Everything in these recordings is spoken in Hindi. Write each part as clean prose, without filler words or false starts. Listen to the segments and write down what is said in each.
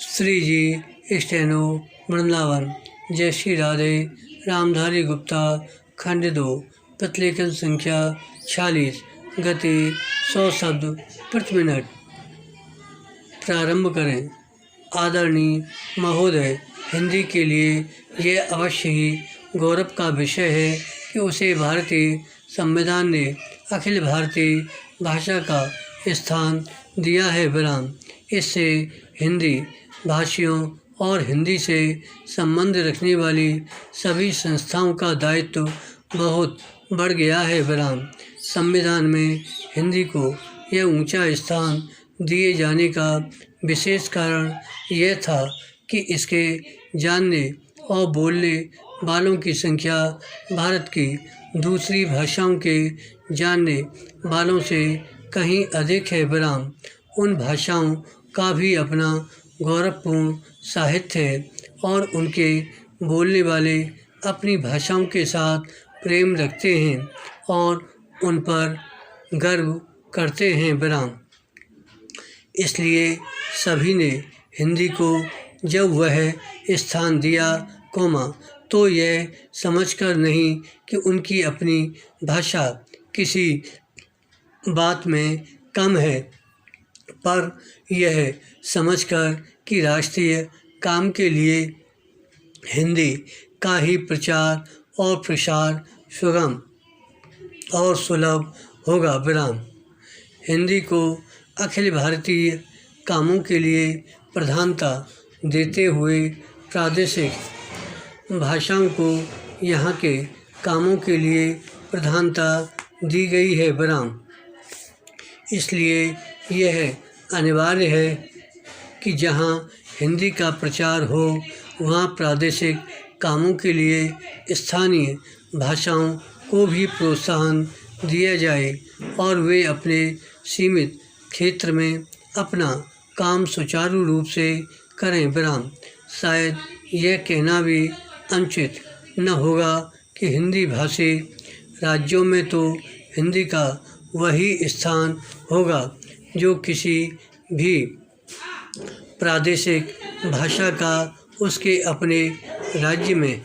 श्री जी, स्टेनो, वृंदावन, जय श्री राधे, रामधारी गुप्ता, खंड 2, प्रतिलेखन संख्या 46, गति 100 शब्द प्रति मिनट। प्रारंभ करें। आदरणीय महोदय, हिंदी के लिए यह अवश्य ही गौरव का विषय है कि उसे भारतीय संविधान ने अखिल भारतीय भाषा का स्थान दिया है। विराम। इससे हिंदी भाषियों और हिंदी से संबंध रखने वाली सभी संस्थाओं का दायित्व बहुत बढ़ गया है। विराम। संविधान में हिंदी को यह ऊंचा स्थान दिए जाने का विशेष कारण यह था कि इसके जानने और बोलने वालों की संख्या भारत की दूसरी भाषाओं के जानने वालों से कहीं अधिक है। विराम। उन भाषाओं का भी अपना गौरवपूर्ण साहित्य है और उनके बोलने वाले अपनी भाषाओं के साथ प्रेम रखते हैं और उन पर गर्व करते हैं। विराम। इसलिए सभी ने हिंदी को जब वह स्थान दिया, तो यह समझकर नहीं कि उनकी अपनी भाषा किसी बात में कम है, पर यह समझकर कि राष्ट्रीय काम के लिए हिंदी का ही प्रचार और प्रसार सुगम और सुलभ होगा। विराम। हिंदी को अखिल भारतीय कामों के लिए प्रधानता देते हुए प्रादेशिक भाषाओं को यहाँ के कामों के लिए प्रधानता दी गई है। विराम। इसलिए यह अनिवार्य है कि जहाँ हिंदी का प्रचार हो वहाँ प्रादेशिक कामों के लिए स्थानीय भाषाओं को भी प्रोत्साहन दिया जाए और वे अपने सीमित क्षेत्र में अपना काम सुचारू रूप से करें। विराम। शायद यह कहना भी अनुचित न होगा कि हिंदी भाषी राज्यों में तो हिंदी का वही स्थान होगा जो किसी भी प्रादेशिक भाषा का उसके अपने राज्य में,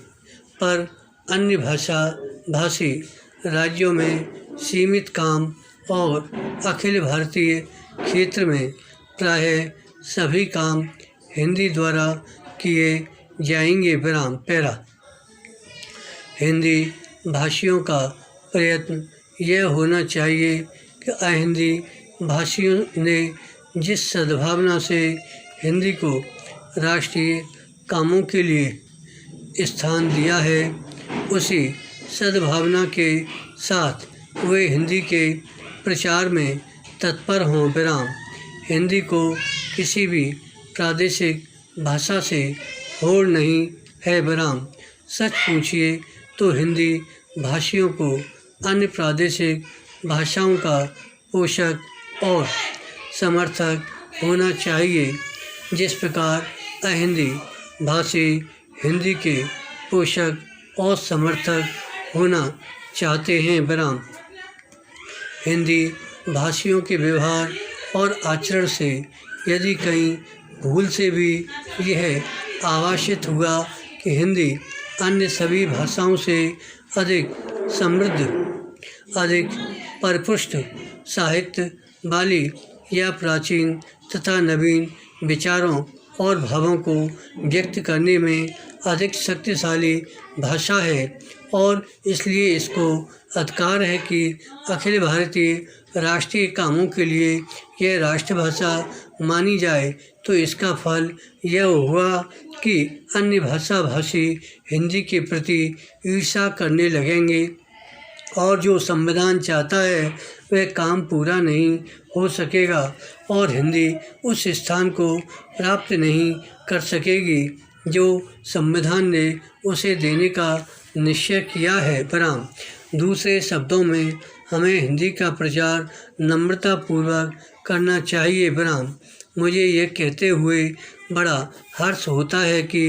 पर अन्य भाषा भाषी राज्यों में सीमित काम और अखिल भारतीय क्षेत्र में प्रायः सभी काम हिंदी द्वारा किए जाएंगे। विराम। पैरा। हिंदी भाषियों का प्रयत्न यह होना चाहिए कि अहिंदी भाषियों ने जिस सद्भावना से हिंदी को राष्ट्रीय कामों के लिए स्थान दिया है, उसी सद्भावना के साथ वे हिंदी के प्रचार में तत्पर हों। विराम। हिंदी को किसी भी प्रादेशिक भाषा से होड़ नहीं है। विराम। सच पूछिए तो हिंदी भाषियों को अन्य प्रादेशिक भाषाओं का पोषक और समर्थक होना चाहिए, जिस प्रकार अहिंदी भाषी हिंदी के पोषक और समर्थक होना चाहते हैं। विराम। हिंदी भाषियों के व्यवहार और आचरण से यदि कहीं भूल से भी यह आभासित हुआ कि हिंदी अन्य सभी भाषाओं से अधिक समृद्ध, अधिक परिपुष्ट साहित्य वाली या प्राचीन तथा नवीन विचारों और भावों को व्यक्त करने में अधिक शक्तिशाली भाषा है और इसलिए इसको अधिकार है कि अखिल भारतीय राष्ट्रीय कामों के लिए यह राष्ट्रभाषा मानी जाए, तो इसका फल यह हुआ कि अन्य भाषा भाषी हिंदी के प्रति ईर्ष्या करने लगेंगे और जो संविधान चाहता है वह काम पूरा नहीं हो सकेगा और हिंदी उस स्थान को प्राप्त नहीं कर सकेगी जो संविधान ने उसे देने का निश्चय किया है। विराम। दूसरे शब्दों में हमें हिंदी का प्रचार नम्रतापूर्वक करना चाहिए। विराम। मुझे यह कहते हुए बड़ा हर्ष होता है कि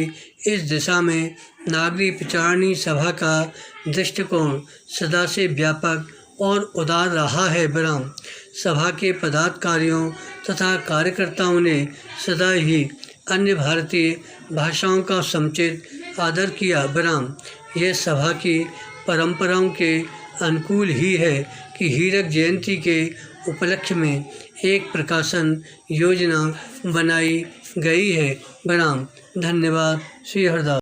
इस दिशा में नागरिक प्रचारणी सभा का दृष्टिकोण सदा से व्यापक और उदार रहा है। विराम। सभा के पदाधिकारियों तथा कार्यकर्ताओं ने सदा ही अन्य भारतीय भाषाओं का समुचित आदर किया। विराम। यह सभा की परंपराओं के अनुकूल ही है कि हीरक जयंती के उपलक्ष्य में एक प्रकाशन योजना बनाई गई है। विराम। धन्यवाद। श्री हरदास।